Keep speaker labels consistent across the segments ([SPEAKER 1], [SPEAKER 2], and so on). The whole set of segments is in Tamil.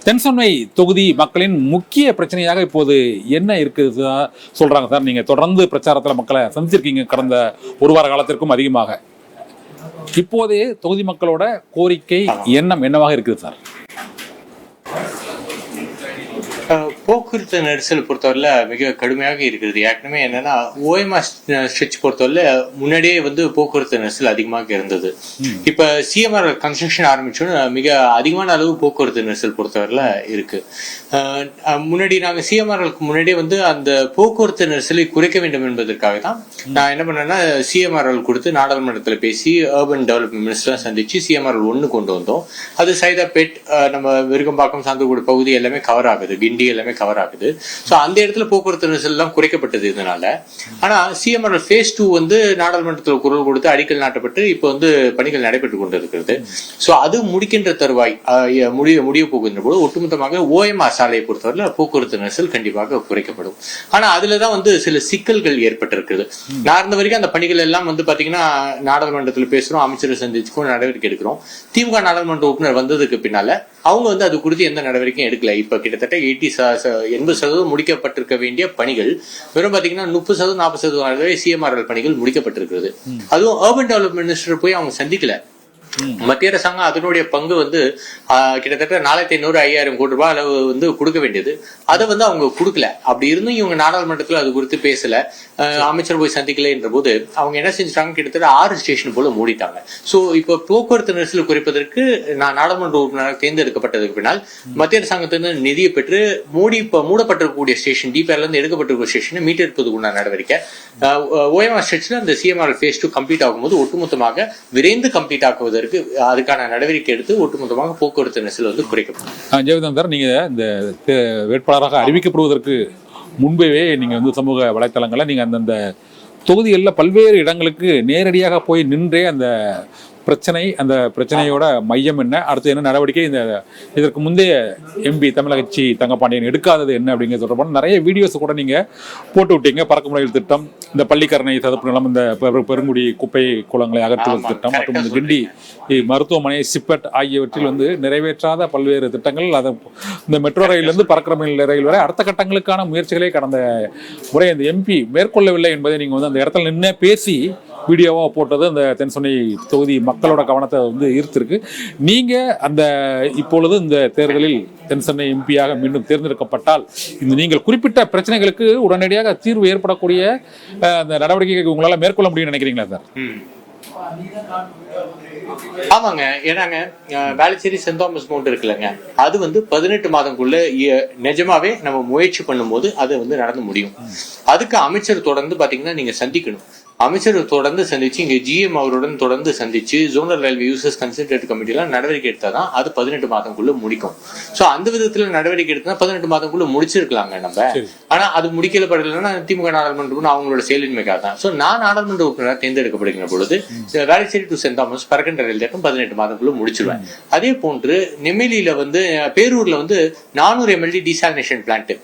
[SPEAKER 1] தென்சென்னை தொகுதி மக்களின் முக்கிய பிரச்சனையாக இப்போது என்ன இருக்குது சொல்றாங்க சார்? நீங்க தொடர்ந்து பிரச்சாரத்தில் மக்களை சந்திச்சிருக்கீங்க கடந்த ஒரு வார காலத்திற்கும் அதிகமாக. இப்போதே தொகுதி மக்களோட கோரிக்கை எண்ணம் என்னவாக இருக்குது சார்?
[SPEAKER 2] போக்குவரத்து நெரிசல் பொறுத்தவரையில மிக கடுமையாக இருக்கிறது. ஏற்கனவே என்னன்னா ஓஎம்ஆர் ஸ்ட்ரெச் பொறுத்தவரையில முன்னாடியே போக்குவரத்து நெரிசல் அதிகமாக இருந்தது. இப்ப சிஎம்ஆர் கன்ஸ்ட்ரக்ஷன் ஆரம்பிச்சோன்னு மிக அதிகமான அளவு போக்குவரத்து நெரிசல் பொறுத்தவரையில இருக்கு. முன்னாடி நாங்க சிஎம்ஆர்களுக்கு முன்னாடியே அந்த போக்குவரத்து நெரிசலை குறைக்க வேண்டும் என்பதற்காக தான் நான் என்ன பண்ணேன்னா சிஎம்ஆர்கள் கொடுத்து நாடாளுமன்றத்தில் பேசி அர்பன் டெவலப்மெண்ட் மினிஸ்டர் சந்திச்சு சிஎம்ஆர் 1 கொண்டு வந்தோம். அது சைதாப்பேட், நம்ம விருகம்பாக்கம், சாந்தோடு பகுதி எல்லாமே கவர் ஆகுது, கிண்டி எல்லாமே கவர் ஆகுது. சோ அந்த இடத்துல போக்குவரத்து நெரிசல் எல்லாம் குறைக்கப்பட்டது இதனால. ஆனா சிஎம்ஆர் phase 2 நாடாளுமன்றத்தில் குரல் கொடுத்து அடிக்கல் நாட்டப்பட்டு இப்ப பணிகள் நடைபெற்றுக் கொண்டிருக்கிறது. சோ அது முடிக்கின்ற தருவாய் முடிய போகின்ற போது ஒட்டுமொத்தமாக ஓஎம்ஆர் சாலையை பொறுத்தவரை போக்குவரத்து நெரிசல் கண்டிப்பாக குறைக்கப்படும். ஆனா அதுலதான் சில சிக்கல்கள் ஏற்பட்டிருக்கிறது. நான் இருந்த வரைக்கும் அந்த பணிகள் எல்லாம் பாத்தீங்கன்னா நாடாளுமன்றத்தில் பேசுறோம், அமைச்சரை சந்திச்சுக்கும் நடவடிக்கை எடுக்கிறோம். திமுக நாடாளுமன்ற உறுப்பினர் வந்ததுக்கு பின்னால அவங்க அது குறித்து எந்த நடவடிக்கையும் எடுக்கல. இப்ப கிட்டத்தட்ட 80% முடிக்கப்பட்டிருக்க வேண்டிய பணிகள் வெறும் பாத்தீங்கன்னா 30% 40% சிஎம்ஆர்எல் பணிகள் முடிக்கப்பட்டிருக்கிறது. அதுவும் அர்பன் டெவலப்மெண்ட் மினிஸ்டர் போய் அவங்க சந்திக்கல. மத்திய அரசாங்கம் அதனுடைய பங்கு கிட்டத்தட்ட 4500-5000 கோடி ரூபாய் அளவு கொடுக்க வேண்டியது. அதை அவங்க கொடுக்கல. அப்படி இருந்தும் இவங்க நாடாளுமன்றத்தில் அது குறித்து பேசல, அமைச்சர் போய் சந்திக்கல என்ற போது அவங்க என்ன செஞ்சுட்டாங்க, கிட்டத்தட்ட 6 ஸ்டேஷன் போல மூடிட்டாங்க. சோ இப்ப போக்குவரத்து நெரிசல் குறைப்பதற்கு நான் நாடாளுமன்ற உறுப்பினராக தேர்ந்தெடுக்கப்பட்டதுக்கு பின்னால் மத்திய அரசாங்கத்திலிருந்து நிதியை பெற்று மூடப்பட்டிருக்கக்கூடிய ஸ்டேஷன், டிபிஆர்ல இருந்து எடுக்கப்பட்டிருக்கிற ஸ்டேஷனை மீட்டெடுப்பதுக்குண்டான நடவடிக்கை ஓஎம்ஆர் ஸ்ட்ரெச்ல அந்த சிஎம்ஆர் phase 2 கம்ப்ளீட் ஆகும்போது ஒட்டுமொத்தமாக விரைந்து கம்ப்ளீட் ஆக்குவதற்கு அதுக்கான நடவடிக்கை எடுத்து ஒட்டுமொத்தமாக போக்குவரத்து நெரிசல் குறைக்கப்படும்.
[SPEAKER 1] ஜெயவர்தன், நீங்க இந்த வேட்பாளராக அறிவிக்கப்படுவதற்கு முன்பே நீங்க சமூக வலைத்தளங்களை நீங்க அந்தந்த தொகுதிகளில் பல்வேறு இடங்களுக்கு நேரடியாக போய் நின்றே அந்த பிரச்சனையோட மையம் என்ன, அடுத்து என்ன நடவடிக்கை, இதற்கு முந்தைய எம்பி தமிழகச்சி தங்கப்பாண்டியன் எடுக்காதது என்ன அப்படிங்கிற தொடர்பான நிறைய வீடியோஸ் கூட நீங்க போட்டு விட்டீங்க. பறக்க முறையில் திட்டம், இந்த பள்ளிக்கரணை சதுப்பு நிலம், இந்த பெருங்குடி குப்பை குளங்களை அகற்றுவது திட்டம், மற்றும் இந்த கிண்டி மருத்துவமனை, சிப்பட் ஆகியவற்றில் நிறைவேற்றாத பல்வேறு திட்டங்கள், அதை இந்த மெட்ரோ ரயிலிருந்து பறக்கிற ரயில் வரை அடுத்த கட்டங்களுக்கான முயற்சிகளை கடந்த முறை இந்த எம்பி மேற்கொள்ளவில்லை என்பதை நீங்க அந்த இடத்துல நின்று பேசி வீடியோவாக போட்டது அந்த தென்சென்னை தொகுதி மக்களோட கவனத்தை ஈர்த்திருக்கு. நீங்கள் இப்பொழுது இந்த தேர்தலில் தென்சென்னை எம்பியாக மீண்டும் தேர்ந்தெடுக்கப்பட்டால் நீங்கள் குறிப்பிட்ட பிரச்சனைகளுக்கு உடனடியாக தீர்வு ஏற்படக்கூடிய அந்த நடவடிக்கைகளை உங்களால் மேற்கொள்ள முடியும்னு நினைக்கிறீங்களா சார்?
[SPEAKER 2] ஆமாங்க. ஏன்னாங்க வேளச்சேரி சென்ட் தாமஸ் மவுண்ட் இருக்குல்லங்க, அது 18 மாதங்களுக்குள்ள நிஜமாவே நம்ம முயற்சி பண்ணும்போது அது நடந்து முடியும். அதுக்கு அமைச்சர் தொடர்ந்து பாத்தீங்கன்னா நீங்க சந்திக்கணும். அமைச்சர் தொடர்ந்து சந்திச்சு இங்க ஜிஎம் அவருடன் தொடர்ந்து சந்திச்சு ஜோனல் ரயில்வே யூசர்ஸ் கன்சல்டேட் கமிட்டிலாம் நடவடிக்கை எடுத்தாதான் அது 18 மாதங்களுக்குள்ள முடிக்கும். சோ அந்த விதத்துல நடவடிக்கை எடுத்தா 18 மாதங்களுக்குள்ள முடிச்சிருக்கலாங்க நம்ம. ஆனா அது முடிக்கப்படலைன்னா திமுக நாடாளுமன்றம் அவங்களோட செயலின்மைக்காக தான். சோ நான் நாடாளுமன்ற உறுப்பினராக தேர்ந்தெடுக்கப்படுகிற பொழுது வேளச்சேரி டு சென்ட் தாமஸ் பறக்கின்ற ரயில் திட்டம் 18 மாதங்களுக்குள்ள முடிச்சிருவேன். அதே போன்று நெம்மேலியில பேரூர்ல 400 mld டீசாலினேஷன் பிளான்ட்,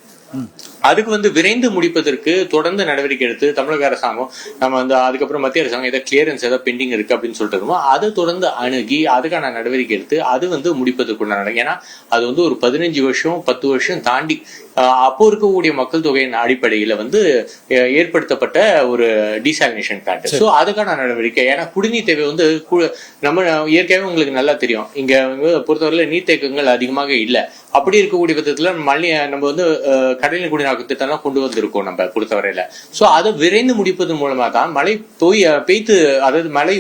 [SPEAKER 2] அதுக்கு விரைந்து முடிப்பதற்கு தொடர்ந்து நடவடிக்கை எடுத்து தமிழக அரசாங்கம் நம்ம அதுக்கப்புறம் மத்திய அரசாங்கம் ஏதாவது கிளியரன்ஸ் ஏதாவது பெண்டிங் இருக்கு அப்படின்னு சொல்லிட்டு அதை தொடர்ந்து அணுகி அதுக்கான நடவடிக்கை எடுத்து அது முடிப்பதற்குண்டான, ஏன்னா அது ஒரு 15 வருஷம் 10 வருஷம் தாண்டி அப்போ இருக்கக்கூடிய மக்கள் தொகையின் அடிப்படையில ஏற்படுத்தப்பட்ட ஒரு டீசாலினேஷன் பிளான்ட். ஸோ அதுக்கான நடவடிக்கை, ஏன்னா குடிநீர் தேவை நம்ம இயற்கையாகவே உங்களுக்கு நல்லா தெரியும், இங்க பொறுத்தவரையில நீர்த்தேக்கங்கள் அதிகமாக இல்லை. அப்படி இருக்கக்கூடிய விதத்துல நம்ம கடலின் குடிநீர் திட்டம் கொண்டு வந்திருக்கோம் நம்ம பொறுத்தவரையில. சோ அதை விரைந்து முடிப்பதன் மூலமா தான் மழை பெய்து, அதாவது மழை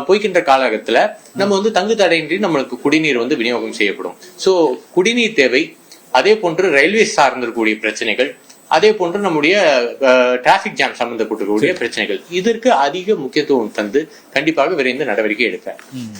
[SPEAKER 2] பொய்க்கின்ற காலகட்டத்துல நம்ம தங்கு தடையின்றி நம்மளுக்கு குடிநீர் விநியோகம் செய்யப்படும். சோ குடிநீர் தேவை, அதே போன்று ரயில்வே சார்ந்திருக்கக்கூடிய பிரச்சனைகள், அதே போன்று நம்முடைய டிராபிக் ஜாம் சம்பந்தப்பட்டிருக்கக்கூடிய பிரச்சனைகள், இதற்கு அதிக முக்கியத்துவம் தந்து கண்டிப்பாக விரைந்து நடவடிக்கை எடுப்பேன்.